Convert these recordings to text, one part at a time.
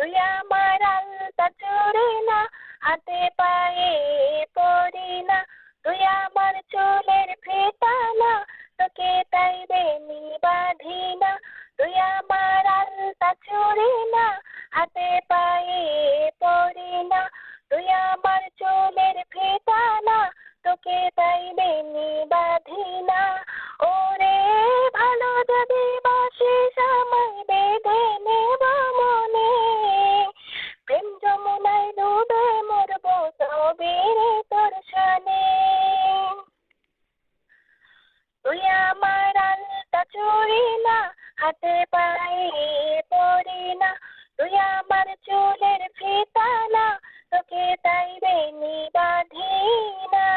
তুই আমার আলতা চুরি না, হাতে পায়ে পরি না। তুই আমার চুলের ফিতা না, তোকে তাই বেনি বাঁধি না। তুই আমার আলতা চুরি না, হাতে পায়ে পরি না। তুই আমার চুলের ফিতা না, তোকে তাই বেনি বাঁধি না। ওরে ভালো যদি বাসিস আমায় বেঁধে নেব মনে, প্রেম যমুনায় ডুবে মরবো তবে রে তোর শানে। তুই আমার আলতা চুরি না, হাতে পায়ে পরি না। তুই আমার চুলের ফিতা না, তোকে তাই বেনি বাঁধি না।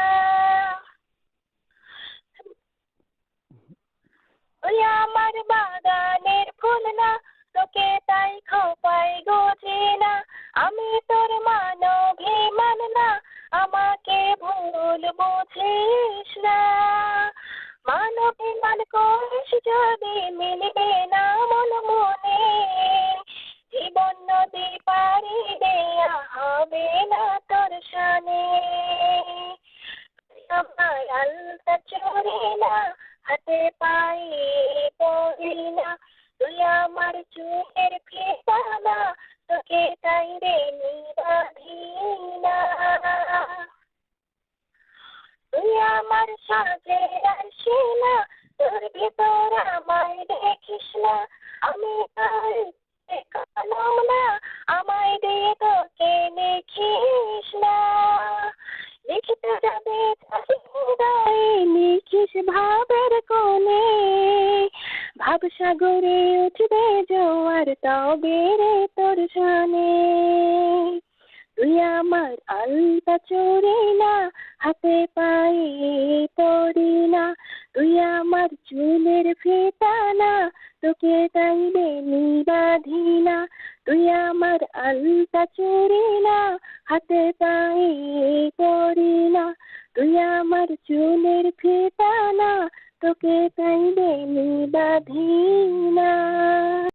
তুই আমার বাগানের ফুল না, তোকে তাই খোপায় গুজি না। আমি তোর মানভিমান না, আমাকে ভুল বুঝিস না। মানভিমান করিস যদি মিলবে না মন মনে, জীবন নদী পাড়ি দেয়া হবে না তোর শানে। আমার আলতা চুরি না, হাতে পায়ে পরি না। তুই আমার চুলের ফিতা না, তোকে তাই বেনি বাঁধি না। তুই আমার সাজের আরশি না, তোর ভিতর আমায় দেখিস না। আমি তোর কলম না, আমায় দিয়ে তোকে লিখিস না। লিখিতে যাবে হৃদয়ে, লিখিস ভাবের কোণে। ভাবসাগরে উঠবে জোয়ার তবে রে তোর শানে। তুই আমার আলতা চুরি না, হাতে পায়ে পরি না। তুই আমার চুলের ফিতা না, তোকে তাই বেনি বাঁধি না। তুই আমার আলতা চুরি না, হাতে পায়ে পরি না। তুই আমার চুলের ফিতা না, তোকে তাই বেনি বাঁধি না।